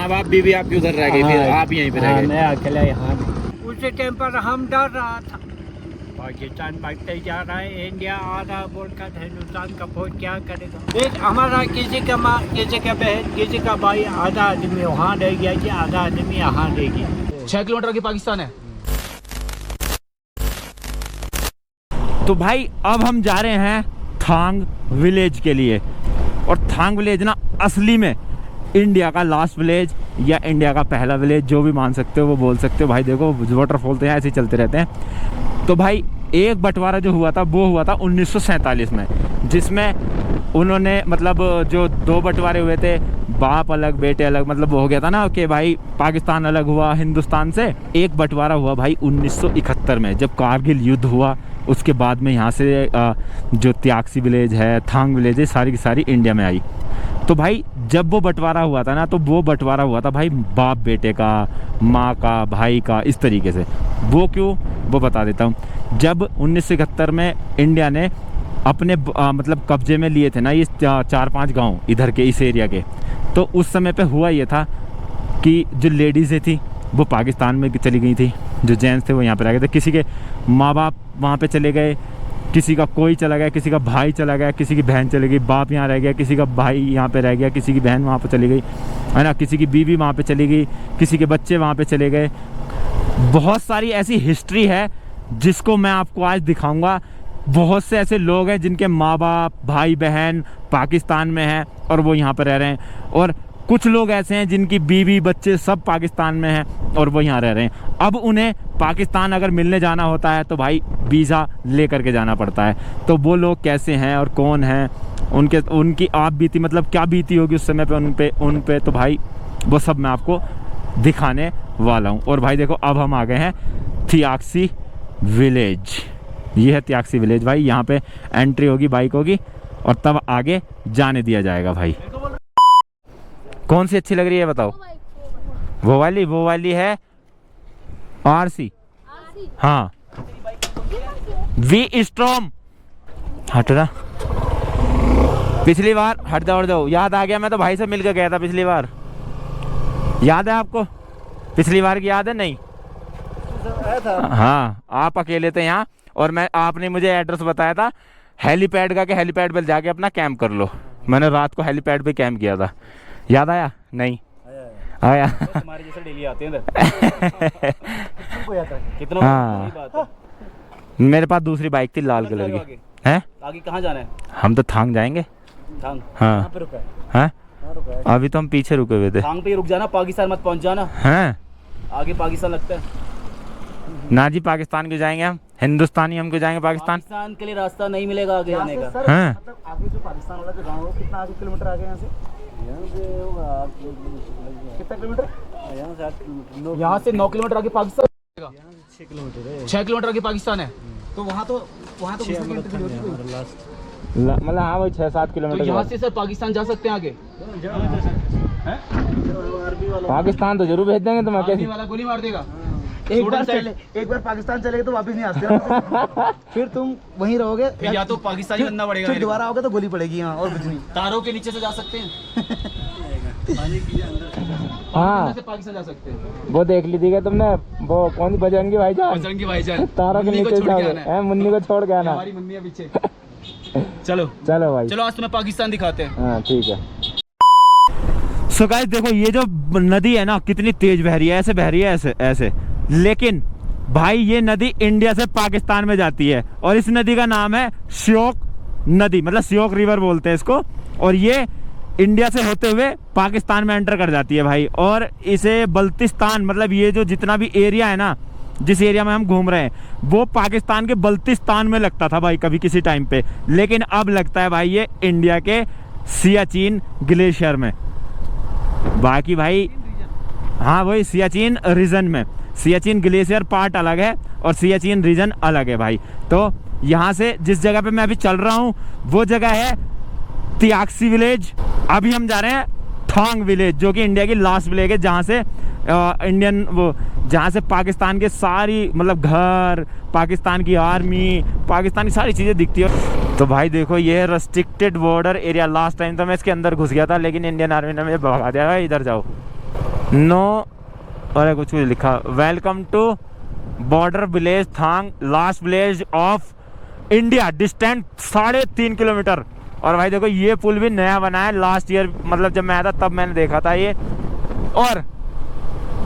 माँ बाप बीवी आपके उधर रह गए, फिर आप यहीं पे रह गए? मैं अकेला यहाँ। उसी टाइम पर हम डर रहा था, पाकिस्तान भागते जा रहा है, इंडिया आ रहा बोलकर हिंदुस्तान का फौज क्या करेगा। हमारा किसी का माँ, किसी का बहन, किसी का भाई, आधा आदमी वहाँ रह गया कि आधा आदमी यहाँ रह गया। 6 किलोमीटर आगे पाकिस्तान है। तो भाई अब हम जा रहे हैं थांग विलेज के लिए। और थांग विलेज ना असली में इंडिया का लास्ट विलेज या इंडिया का पहला विलेज, जो भी मान सकते हो वो बोल सकते हो। भाई देखो वाटरफॉल तो यहाँ ऐसे ही चलते रहते हैं। तो भाई एक बंटवारा जो हुआ था वो हुआ था 1947 में, जिसमें उन्होंने मतलब जो 2 बंटवारे हुए थे, बाप अलग बेटे अलग, मतलब वो हो गया था ना कि भाई पाकिस्तान अलग हुआ हिंदुस्तान से। एक बंटवारा हुआ भाई 1971 में, जब कारगिल युद्ध हुआ। उसके बाद में यहाँ से जो त्यागसी विलेज है, थांग विलेज है, सारी की सारी इंडिया में आई। तो भाई जब वो बंटवारा हुआ था ना, तो वो बंटवारा हुआ था भाई बाप बेटे का, माँ का, भाई का, इस तरीके से। वो क्यों, वो बता देता हूँ। जब 1971 में इंडिया ने अपने मतलब कब्जे में लिए थे ना ये 4-5 गांव इधर के, इस एरिया के, तो उस समय पे हुआ ये था कि जो लेडीज़ें थी वो पाकिस्तान में चली गई थी, जो जेंट्स थे वो यहाँ पर रह गए थे। किसी के माँ बाप वहाँ पे चले गए, किसी का कोई चला गया, किसी का भाई चला गया, किसी की बहन चली गई, बाप यहाँ रह गया, किसी का भाई यहाँ पे रह गया, किसी की बहन वहाँ पे चली गई, है ना, किसी की बीवी वहाँ पे चली गई, किसी के बच्चे वहाँ पे चले गए। बहुत सारी ऐसी हिस्ट्री है जिसको मैं आपको आज दिखाऊंगा। बहुत से ऐसे लोग हैं जिनके माँ बाप, भाई बहन पाकिस्तान में हैं और वो यहाँ पर रह रहे हैं। और कुछ लोग ऐसे हैं जिनकी बीवी बच्चे सब पाकिस्तान में हैं और वो यहाँ रह रहे हैं। अब उन्हें पाकिस्तान अगर मिलने जाना होता है तो भाई वीज़ा ले करके जाना पड़ता है। तो वो लोग कैसे हैं और कौन हैं, उनकी आप बीती, मतलब क्या बीती होगी उस समय पे उन पे तो भाई वो सब मैं आपको दिखाने वाला हूँ। और भाई देखो अब हम आ गए हैं त्यागसी विलेज। ये है त्यागसी विलेज भाई। यहाँ पे एंट्री होगी, बाइक होगी और तब आगे जाने दिया जाएगा भाई। कौन सी अच्छी लग रही है बताओ? वो वाली है RC। हाँ वी स्ट्रॉम। हट रहा, पिछली बार हट जाओ, याद आ गया, मैं तो भाई से मिलकर गया था पिछली बार। याद है आपको? पिछली बार की याद है? नहीं हाँ, आप अकेले थे यहाँ और आपने मुझे एड्रेस बताया था हेलीपैड का, कि हेलीपैड पर जाके अपना कैंप कर लो। मैंने रात को हेलीपैड पे कैंप किया था। याद आया? नहीं आया। हमारे जैसे डेली आते हैं कितना? हाँ मेरे पास दूसरी बाइक थी लाल कलर की। हैं? आगे कहाँ जाना है? हम तो थांग जाएंगे। थांग? हाँ हैं? अभी तो हम पीछे रुके हुए थे। थांग पे ही रुक जाना, पाकिस्तान मत पहुँच जाना। हैं? आगे पाकिस्तान लगता है ना जी, पाकिस्तान क्यों जाएंगे हम? हिंदुस्तानी हम क्यों जाएंगे पाकिस्तान? पाकिस्तान के लिए रास्ता नहीं मिलेगा आगे जाने का। हैं? मतलब आगे जो पाकिस्तान वाला जो गाँव है, कितना आगे किलोमीटर आगे यहाँ से? कितना किलोमीटर? यहाँ से 9 किलोमीटर आगे पाकिस्तान। 6 किलोमीटर है। 6 किलोमीटर आगे पाकिस्तान है। तो वहाँ तो मतलब हाँ वही 6-7 किलोमीटर। तो यहाँ से सर पाकिस्तान जा सकते हैं आगे? पाकिस्तान तो जरूर भेज देंगे। तुम्हें कैसे वाला गोली मार देगा? एक बार पाकिस्तान चले गए तो वापस नहीं आते। फिर तुम वहीं रहोगे, या तो पाकिस्तानी बनना पड़ेगा। फिर दोबारा आओगे तो गोली पड़ेगी यहाँ, और कुछ नहीं। तारों के नीचे से जा सकते हैं। हाँ से पाकिस्तान जा सकते हैं। वो देख लीजिएगा तुमने, वो कौन सी बजरंगी भाईजान, बजरंगी भाईजान तारों के नीचे जाओगे, मुन्नी को छोड़ के आना। हमारी मुन्नी है पीछे। चलो चलो भाई, चलो आज तुम्हें पाकिस्तान दिखाते हैं। हाँ ठीक है। सो गाइस देखो ये जो नदी है ना कितनी तेज बह रही है, ऐसे बह रही है, ऐसे ऐसे। लेकिन भाई ये नदी इंडिया से पाकिस्तान में जाती है और इस नदी का नाम है श्योक नदी, मतलब श्योक रिवर बोलते हैं इसको। और ये इंडिया से होते हुए पाकिस्तान में एंटर कर जाती है भाई। और इसे बल्तिस्तान, मतलब ये जो जितना भी एरिया है ना, जिस एरिया में हम घूम रहे हैं, वो पाकिस्तान के बल्तिस्तान में लगता था भाई कभी किसी टाइम पे। लेकिन अब लगता है भाई ये इंडिया के सियाचिन ग्लेशियर में। बाकी भाई हाँ वही सियाचिन रीजन में, सियाचिन ग्लेशियर पार्ट अलग है और सियाचिन रीजन अलग है भाई। तो यहाँ से जिस जगह पे मैं अभी चल रहा हूँ वो जगह है त्यागसी विलेज। अभी हम जा रहे हैं थांग विलेज, जो कि इंडिया की लास्ट विलेज है, जहाँ से जहाँ से पाकिस्तान के सारी मतलब घर, पाकिस्तान की आर्मी, पाकिस्तान की सारी चीज़ें दिखती है। तो भाई देखो ये है restricted border area. Last time तो मैं इसके अंदर घुस गया था, लेकिन इंडियन आर्मी ने मुझे भगा दिया, इधर जाओ। नो, अरे कुछ लिखा, welcome to border village Thang, last village of India, distance 3.5 kilometre. और भाई देखो ये पुल भी नया बना है, लास्ट ईयर मतलब जब मैं आया था तब मैंने देखा था ये। और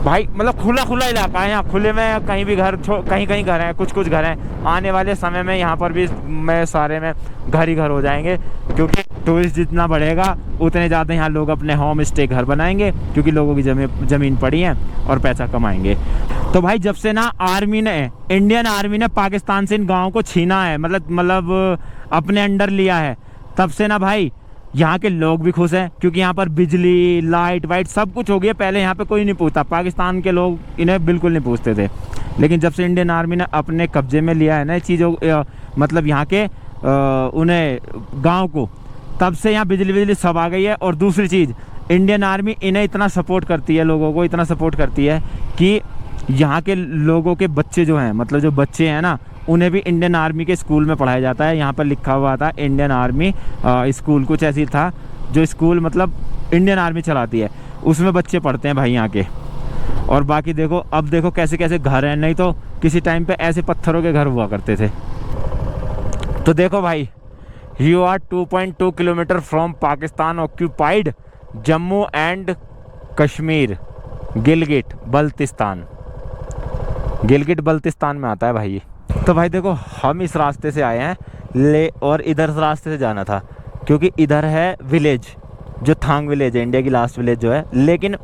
भाई मतलब खुला खुला इलाका है यहाँ, खुले में कहीं भी घर, कहीं कहीं घर हैं, कुछ कुछ घर हैं। आने वाले समय में यहाँ पर भी मैं सारे में घर ही घर हो जाएंगे, क्योंकि टूरिस्ट जितना बढ़ेगा उतने ज़्यादा यहाँ लोग अपने होम स्टे घर बनाएंगे, क्योंकि लोगों की ज़मीन पड़ी है और पैसा कमाएंगे। तो भाई जब से ना आर्मी ने, इंडियन आर्मी ने पाकिस्तान से इन गाँव को छीना है, मतलब अपने अंडर लिया है, तब से ना भाई यहाँ के लोग भी खुश हैं, क्योंकि यहाँ पर बिजली, लाइट वाइट सब कुछ हो गया। पहले यहाँ पे कोई नहीं पूछता, पाकिस्तान के लोग इन्हें बिल्कुल नहीं पूछते थे, लेकिन जब से इंडियन आर्मी ने अपने कब्जे में लिया है ना चीज़ों, मतलब यहाँ के उन्हें गांव को, तब से यहाँ बिजली सब आ गई है। और दूसरी चीज़, इंडियन आर्मी इन्हें इतना सपोर्ट करती है, लोगों को इतना सपोर्ट करती है कि यहाँ के लोगों के बच्चे जो हैं, मतलब जो बच्चे हैं ना, उन्हें भी इंडियन आर्मी के स्कूल में पढ़ाया जाता है। यहाँ पर लिखा हुआ था इंडियन आर्मी स्कूल, कुछ ऐसी था जो स्कूल मतलब इंडियन आर्मी चलाती है, उसमें बच्चे पढ़ते हैं भाई यहाँ के। और बाकी देखो, अब देखो कैसे कैसे घर हैं, नहीं तो किसी टाइम पे ऐसे पत्थरों के घर हुआ करते थे। तो देखो भाई, you are 2.2 kilometre from Pakistan occupied Jammu and Kashmir, Gilgit Baltistan, Gilgit Baltistan में आता है भाई ये। तो भाई देखो हम इस रास्ते से आए हैं और इधर से रास्ते से जाना था, क्योंकि इधर है विलेज, जो थांग विलेज है, इंडिया की लास्ट विलेज जो है। लेकिन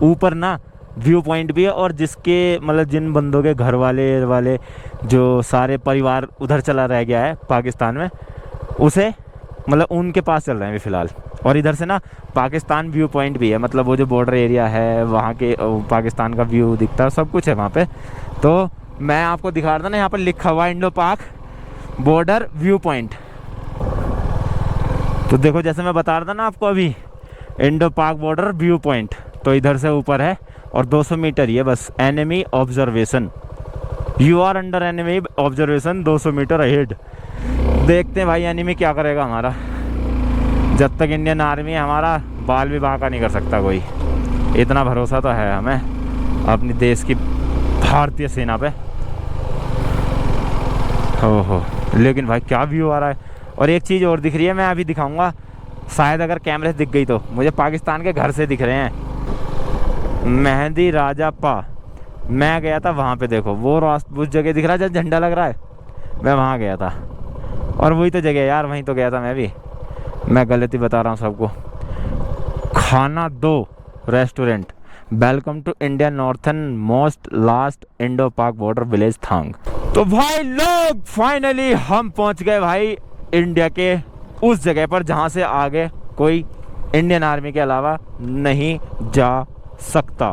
ऊपर ना व्यू पॉइंट भी है, और जिसके मतलब जिन बंदों के घर वाले जो सारे परिवार उधर चला रह गया है पाकिस्तान में, उसे मतलब उनके पास चल रहे हैं अभी फ़िलहाल। और इधर से ना पाकिस्तान व्यू पॉइंट भी है, मतलब वो जो बॉर्डर एरिया है वहाँ के पाकिस्तान का व्यू दिखता है, सब कुछ है वहाँ पे। तो मैं आपको दिखा रहा था ना, यहाँ पर लिखा हुआ Indo Pak border view point. तो देखो जैसे मैं बता रहा था ना आपको अभी, Indo Pak border view point, तो इधर से ऊपर है और 200 मीटर ही है बस। Enemy observation, you are under enemy observation 200 metre ahead. देखते हैं भाई एनिमी क्या करेगा हमारा। जब तक इंडियन आर्मी है हमारा, बाल भी बांका नहीं कर सकता कोई, इतना भरोसा तो है हमें अपनी देश की भारतीय सेना पे। हो लेकिन भाई क्या व्यू आ रहा है। और एक चीज़ और दिख रही है, मैं अभी दिखाऊंगा, शायद अगर कैमरे से दिख गई तो। मुझे पाकिस्तान के घर से दिख रहे हैं, मेहंदी राजापा। मैं गया था वहाँ पे, देखो वो उस जगह दिख रहा है जहाँ झंडा लग रहा है, मैं वहाँ गया था। और वही तो जगह यार, वहीं तो गया था मैं भी। मैं गलती बता रहा हूँ सबको। खाना दो restaurant, welcome to India northern most last Indo Pak border village Thang. तो भाई लोग फाइनली हम पहुंच गए भाई इंडिया के उस जगह पर जहां से आगे कोई इंडियन आर्मी के अलावा नहीं जा सकता।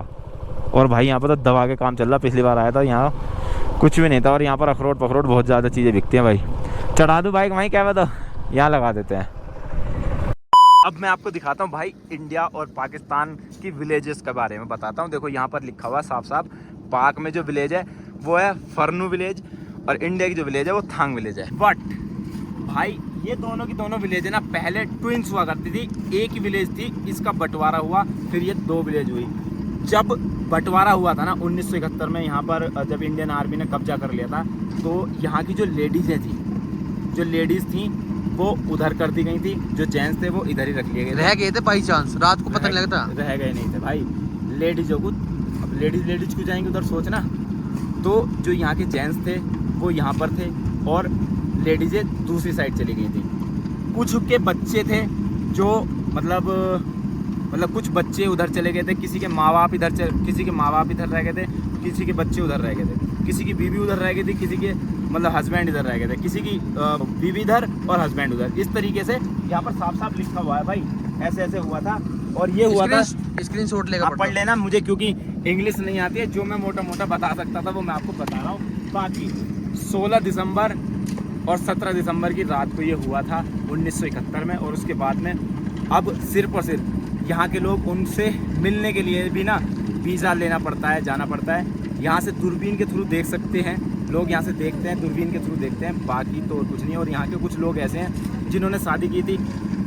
और भाई यहाँ पर तो दवा के काम चल रहा। पिछली बार आया था यहाँ कुछ भी नहीं था, और यहाँ पर अखरोट पखरोट बहुत ज़्यादा चीज़ें बिकती हैं भाई। चढ़ा दूँ बाइक वहीं, क्या बताओ, यहाँ लगा देते हैं। अब मैं आपको दिखाता हूँ भाई इंडिया और पाकिस्तान की विलेजेस के बारे में बताता हूँ। देखो यहाँ पर लिखा हुआ साफ साफ, पाक में जो विलेज है वो है फरनू विलेज, और इंडिया की जो विलेज है वो थांग विलेज है। बट भाई ये दोनों की दोनों विलेज है ना, पहले ट्विंस हुआ करती थी, एक ही विलेज थी, इसका बंटवारा हुआ, फिर ये 2 विलेज हुई। जब बंटवारा हुआ था ना 1971 में, यहाँ पर जब इंडियन आर्मी ने कब्जा कर लिया था, तो यहाँ की जो लेडीज़ें थी, जो लेडीज़ थी वो उधर कर दी गई थी, जो जेंट्स थे वो इधर ही रख लिए गए थे। रह गए थे बाई चांस, रात को पता नहीं लगता, रह गए नहीं थे भाई लेडीज़ों को। अब लेडीज़ को जाएंगे उधर, सोचना। तो जो यहाँ के जेंट्स थे वो यहाँ पर थे, और लेडीज़ें दूसरी साइड चली गई थी। कुछ के बच्चे थे जो मतलब कुछ बच्चे उधर चले गए थे, किसी के माँ बाप इधर रह गए थे, किसी के बच्चे उधर रह गए थे, किसी की बीवी उधर रह गई थी, किसी के मतलब हस्बैंड इधर रह गए थे, किसी की बीवी इधर और हस्बैंड उधर। इस तरीके से यहाँ पर साफ साफ लिखा हुआ है भाई, ऐसे ऐसे हुआ था। और ये हुआ था, स्क्रीनशॉट लेगा, आप पढ़ लेना, मुझे क्योंकि इंग्लिश नहीं आती है, जो मैं मोटा मोटा बता सकता था वो मैं आपको बता रहा हूँ। बाकी 16 दिसंबर और 17 दिसंबर की रात को ये हुआ था 1971 में। और उसके बाद में अब सिर्फ और सिर्फ यहाँ के लोग, उनसे मिलने के लिए भी ना वीज़ा लेना पड़ता है, जाना पड़ता है। यहाँ से दूरबीन के थ्रू देख सकते हैं लोग, यहाँ से देखते हैं, दूरबीन के थ्रू देखते हैं, बाकी तो कुछ नहीं। और यहाँ के कुछ लोग ऐसे हैं जिन्होंने शादी की थी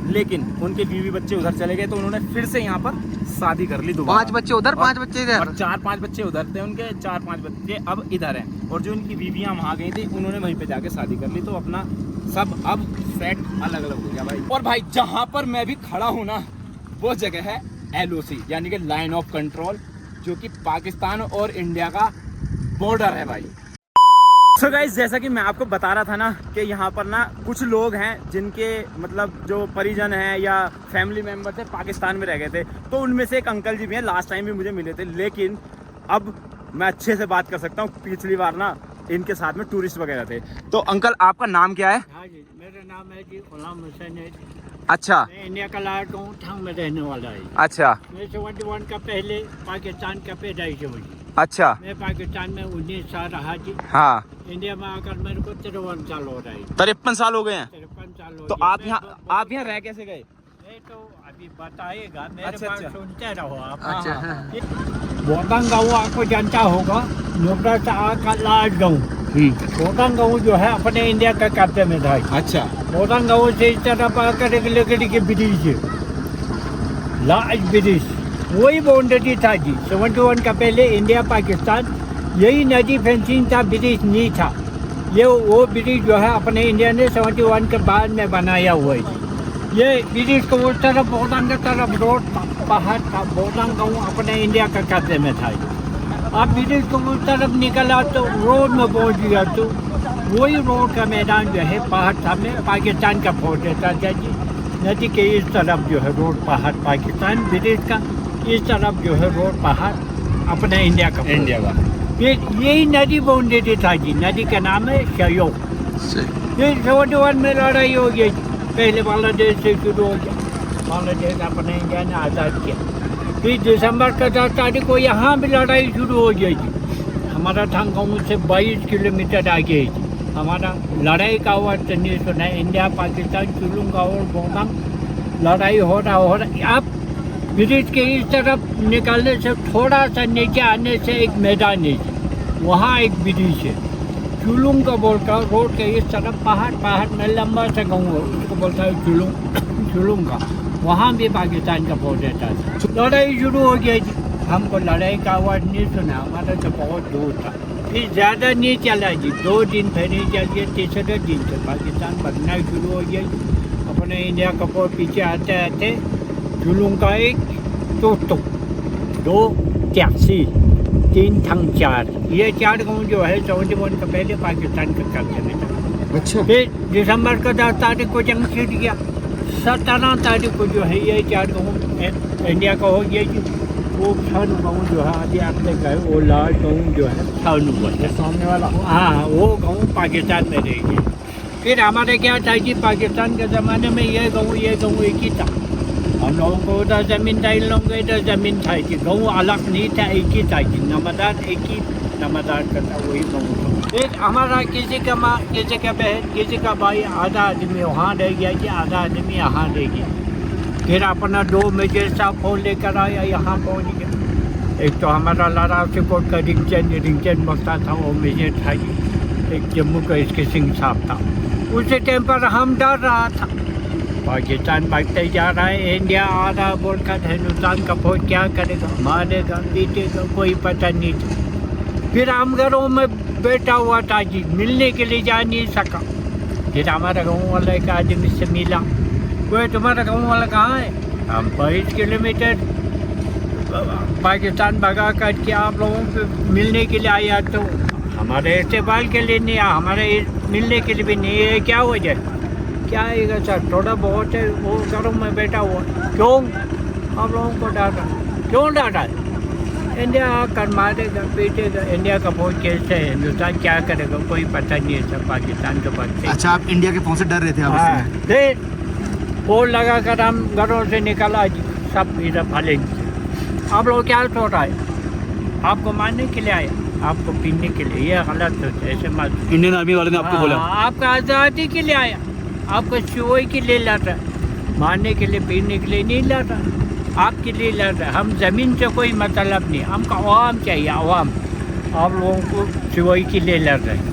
लेकिन उनके बीवी बच्चे उधर चले गए तो उन्होंने फिर से यहाँ पर शादी कर ली दोबारा। 5 बच्चे उधर 5 बच्चे इधर। और 4-5 बच्चे उधर थे उनके, 4-5 बच्चे अब इधर हैं। और जो उनकी बीवियाँ वहाँ गई थी उन्होंने वहीं पे जाके शादी कर ली, तो अपना सब अब सेट अलग अलग हो गया भाई। और भाई जहाँ पर मैं भी खड़ा हूँ ना, वो जगह है LOC यानी कि लाइन ऑफ कंट्रोल, जो कि पाकिस्तान और इंडिया का बॉर्डर है भाई। सो गाइस, जैसा कि मैं आपको बता रहा था ना कि यहाँ पर ना कुछ लोग हैं जिनके मतलब जो परिजन हैं या फैमिली मेम्बर थे पाकिस्तान में रह गए थे, तो उनमें से एक अंकल जी भी हैं, लास्ट टाइम भी मुझे मिले थे। लेकिन अब मैं अच्छे से बात कर सकता हूँ, पिछली बार ना इनके साथ में टूरिस्ट वगैरह थे। तो अंकल आपका नाम क्या है? हाँ जी, मेरा नाम है जी गुलाम हुसैन है। अच्छा मैं इंडिया का लाट हूँ, थांग में रहने वाला है। अच्छा मैं 71 का पहले पाकिस्तान का पैदाइश हुई। अच्छा। मैं पाकिस्तान में 19 साल रहा जी। हाँ, इंडिया में आकर मेरे को 53 साल हो रहा है। 53 साल हो गए हैं। 53 साल हो तो गए। आप यहाँ रह कैसे गए? मैं तो अभी बताइएगा, मेरे अच्छा, पास अच्छा। सुनते रहो आप। अच्छा हाँ, हाँ। बोतंग गाँव आपको जानता होगा, नुब्रा से आकर लाट गाँव। बोतंग गाँव जो है अपने इंडिया का कब्जे में था। अच्छा। बोतंग गाँव से इस तरफ आकर एक लकड़ी के ब्रिज है, लाज ब्रिज, वही बाउंड्री था जी। 71 का पहले इंडिया पाकिस्तान यही नदी फेंसिंग था, ब्रिज नहीं था। ये वो ब्रिज जो है अपने इंडिया ने 71 के बाद में बनाया हुआ है। ये ब्रिज को उस तरफ बोतंग की तरफ रोड था, पहाड़ था। बोतंग गाँव अपने इंडिया का कब्जे में था। आप ब्रिज को उस तरफ निकला तो रोड में पहुंच गया, तो वही रोड का मैदान जो है पहाड़ सामने पाकिस्तान का फोर्ट था जी। नदी के इस तरफ जो है रोड पहाड़ पाकिस्तान, ब्रिज का इस तरफ जो है रोड पहाड़ अपना इंडिया का। ये यही नदी बाउंड्री था जी। नदी का नाम है शयो। ये 71 में लड़ाई हो गई, पहले बांग्लादेश से शुरू हो गया। बांग्लादेश अपने इंडिया ने आज़ाद किया। फिर दिसंबर का 10 तारीख को यहाँ भी लड़ाई शुरू हो गई थी। हमारा थांग गाँव से 22 किलोमीटर आगे है जी। हमारा लड़ाई का आवाज़ तो नहीं सुना। इंडिया पाकिस्तान चुलूंगा और बोंगम लड़ाई हो रहा। आप ब्रिज के इस तरफ निकलने से थोड़ा सा नीचे आने से एक मैदान है जी, वहाँ एक ब्रिज है चुलूंगा बोलकर। रोड के इस तरफ पहाड़ में लंबा सा गाँव है, उसको बोलता है चुलूंगा। वहाँ भी पाकिस्तान का फौज रहता था। लड़ाई शुरू हो गई जी। हमको लड़ाई का आवाज़ नहीं सुना, हमारा तो बहुत दूर था। फिर ज़्यादा नहीं चला जी, 2 दिन पहले चल गया। तीसरे दिन से पाकिस्तान बनना शुरू हो गया। अपने इंडिया का फौज पीछे आते आते चुलूंगा 1 2 2 83 3 थंग 4, ये 4 गाँव जो है 71 का पहले पाकिस्तान के कब्जे में था। अच्छा। फिर दिसंबर का 10 तारीख को जंग छिड़ गया। 17 तारीख को जो है ये 4 गाँव इंडिया का हो गया जी। वो छानू गाँव जो है अभी आपने गए, वो लाल गाँव जो है छानू है सामने वाला, हाँ वो गाँव पाकिस्तान में रह गया। फिर हमारे क्या था कि पाकिस्तान के ज़माने में ये गाँव एक ही था। हम लोगों को उधर ज़मीन था, इन लोगों को इधर ज़मीन था कि गाँव अलग नहीं था, एक ही था कि नमदार एक ही नमदार का था, वही गाँव। एक हमारा किसी का माँ, किसी का बहन, किसी का भाई, आधा आदमी वहाँ रह गया कि आधा आदमी यहाँ रह गया। फिर अपना 2 मेजर सा फोन लेकर आया, यहाँ पहुँच गया। एक तो हमारा लारा सिकोट का रिंगचंद बख्ता था, वो मेजर था जी। एक जम्मू का इसके सिंह साहब था। उसी टाइम पर हम डर रहा था, पाकिस्तान भागते जा रहा है, इंडिया आ रहा बोलकर हिंदुस्तान का फौज क्या करेगा, मारेगा पीटेगा, कोई पता नहीं था। फिर हम घरों में बैठा हुआ था जी, मिलने के लिए जा नहीं सका। फिर हमारा गाँव वाला एक आदमी से मिला, कोई तुम्हारा गाँव वाला कहाँ है? हम 22 किलोमीटर पाकिस्तान भगा करके आप लोगों को मिलने के लिए आया, तो हमारे इस्तेमाल के लिए नहीं, हमारे मिलने के लिए भी नहीं है। क्या हो जाए? क्या आएगा सर, थोड़ा बहुत है, वो घरों में बैठा हुआ। क्यों आप लोगों को डांटा? क्यों डांटा? इंडिया आकर मारेगा पीटेगा, इंडिया का फौज कैसे है, हिंदुस्तान क्या करेगा, कोई पता नहीं है सब पाकिस्तान के पास। अच्छा, आप इंडिया के फौज से डर रहे थे? हाँ, फिर फोन लगा कर हम घरों से निकला जी, सब इधर फलेंगे। आप लोग क्या सोच रहा है? आपको मारने के लिए आए, आपको पीने के लिए, ये गलत सोच, ऐसे मत। इंडियन आर्मी वाले ने आपको बोला? आपका आज़ादी के लिए आया, आपको शोई के लिए लड़ रहा है, मारने के लिए पीने के लिए नहीं लड़ रहा, आपके लिए लड़ रहा है। हम ज़मीन से कोई मतलब नहीं, हमको आवाम चाहिए, आवाम। आप लोगों को शोई के लिए लड़ रहे हैं।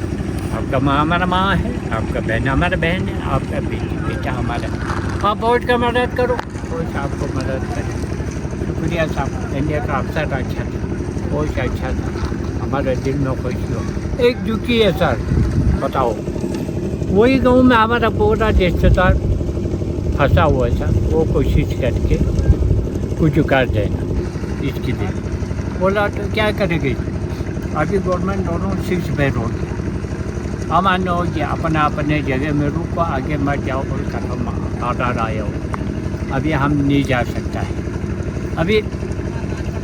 आपका माँ हमारा माँ है, आपका बहन हमारा बहन है, आपका बेटा हमारा आप वोट का मदद करो, वोट आपको मदद करे। शुक्रिया साहब, इंडिया का अफसर अच्छा था, वोट अच्छा था, हमारे दिल में खुशी हो। एक दुखी है सर, बताओ वही गाँव में हमारा पूरा रिश्तेदार फंसा हुआ था, वो कोशिश करके कुछ कर देना इसके लिए बोला, तो क्या करेगी। अभी गवर्नमेंट दोनों 6 बेड हो गया। हम आने हो गया अपना अपने जगह में रुको, आगे मत जाओ और खत्म ऑर्डर आया हो। अभी हम नहीं जा सकता है। अभी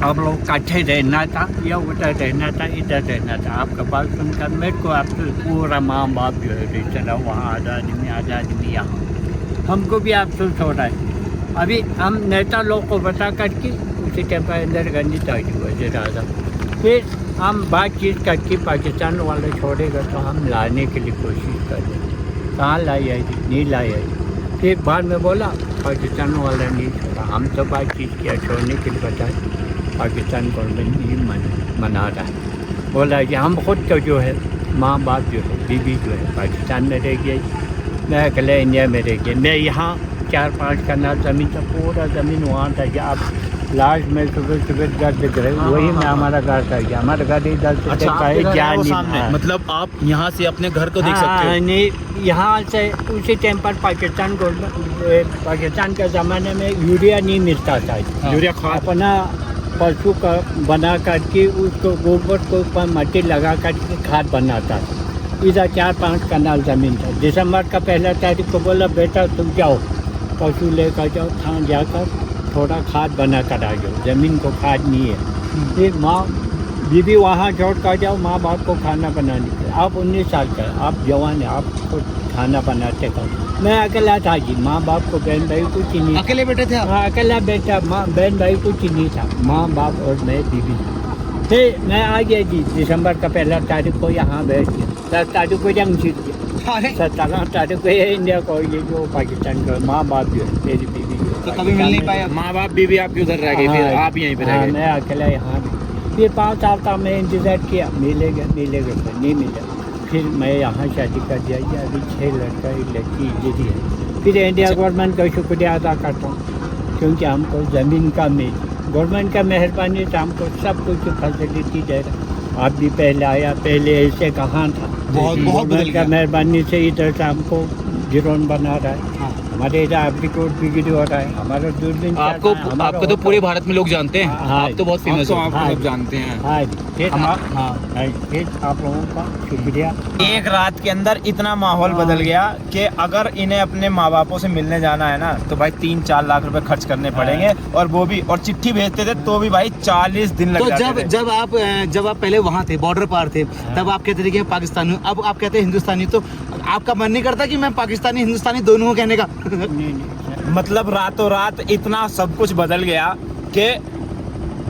आप लोग इकट्ठे रहना था या उधर रहना था, इधर रहना था। आपका बात सुनकर मेरे को आप पूरा माँ बाप जो है चला वहाँ आज़ादी में यहाँ हमको भी अफसोस हो रहा है। अभी हम नेता लोग को बता करके उसी टाइम पर अंदर गंदी ताजी हुआ ज़्यादा, फिर हम बातचीत करके पाकिस्तान वाले छोड़ेगा तो हम लाने के लिए कोशिश कर रहे। कहाँ लाई आई, नहीं लाई आई। फिर बाद में बोला पाकिस्तान वाला नहीं छोड़ा। हम तो बातचीत किया छोड़ने के लिए बताए, पाकिस्तान गवर्नमेंट नहीं मना रहा है। बोला कि हम खुद तो जो है माँ बाप जो है बीवी जो है पाकिस्तान में रह गई, मैं अकेले इंडिया में रह गया। मैं यहाँ 4-5 कनाल ज़मीन था, पूरा ज़मीन वहाँ था कि आप लास्ट में सुबह घर दिख रहे, वही में हमारा घर था। हमारा घर इधर से देखा है, जा नहीं। मतलब आप यहाँ से अपने घर को देख सकते हाँ, हो। नहीं यहाँ से उसी टाइम पर पाकिस्तान के ज़माने में यूरिया नहीं मिलता था। यूरिया खाद अपना पशु का बना करके उसको गोबर को ऊपर मट्टी लगा करके खाद बनाता था। इधर 4-5 कनाल ज़मीन था। दिसंबर का 1 तारीख को बोला बेटा तुम जाओ पशु लेकर जाओ, थान जाकर थोड़ा खाद बना कर आ जाओ, ज़मीन को खाद नहीं है। फिर माँ बीवी वहाँ छोड़ कर जाओ, माँ बाप को खाना बनाने के। आप 19 साल का, आप जवान है, आपको खाना बनाते हो। मैं अकेला था जी, माँ बाप को बहन भाई कुछ ही नहीं। अकेले बैठे थे आप? हाँ अकेला बेटा, माँ बहन भाई कुछ ही नहीं था, माँ बाप और मैं बीवी। फिर मैं आ गया जी दिसंबर का 1 तारीख को यहाँ बैठ गया। 10 तारीख को जंग जीत गया। 17 तारीख को ये इंडिया को ये जो पाकिस्तान का माँ बाप जो है मेरी बीवी जो तो कभी मिल नहीं पाया? माँ बाप बीवी आपकी उधर रह गई, फिर आप यहीं पे रह गए। मैं अकेला यहाँ भी। फिर 5 साल का मैं इंतज़ार किया, मिलेगा फिर नहीं मिला। फिर मैं यहाँ शादी कर दिया। अभी 6 लड़का 1 लड़की दीदी है। फिर इंडिया गवर्नमेंट का शुक्रिया अदा करता हूँ, क्योंकि हमको ज़मीन का गवर्नमेंट का मेहरबानी से हमको सब कुछ फैसिलिटी दे रहा। आप भी पहले आया, पहले ऐसे कहाँ था। बहुत गवर्नमेंट का मेहरबानी से इधर से हमको गिरोन बना रहा है। हमारे इधर एप्लीकोड बिगड़ी हो रहा है, हमारा दूरबीन आपको तो पूरे भारत में लोग जानते हैं। हाँ, आप तो बहुत फेमस हो, आपको हाँ, सब जानते हैं। हाँ फिर आप लोगों का शुक्रिया। एक रात के अंदर इतना माहौल बदल गया कि अगर इन्हें अपने माँ बापों से मिलने जाना है ना तो भाई 3-4 लाख रुपए खर्च करने पड़ेंगे। और वो भी, और चिट्ठी भेजते थे तो भी भाई 40 दिन लग तो जाते थे। जब आप पहले वहाँ थे, बॉर्डर पार थे, तब आप कहते थे कि मैं पाकिस्तानी हूँ, अब आप कहते हैं हिंदुस्तानी। तो आपका मन नहीं करता कि मैं पाकिस्तानी हिंदुस्तानी दोनों हूँ कहने का? नहीं मतलब रातों रात इतना सब कुछ बदल गया कि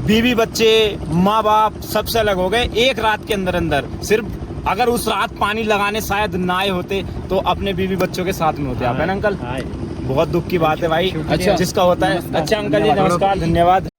बीवी बच्चे माँ बाप सबसे अलग हो गए एक रात के अंदर अंदर। सिर्फ अगर उस रात पानी लगाने शायद ना आए होते तो अपने बीवी बच्चों के साथ में होते आप, है ना अंकल? बहुत दुख की बात है भाई। अच्छा जिसका होता है। अच्छा अंकल जी नमस्कार, धन्यवाद।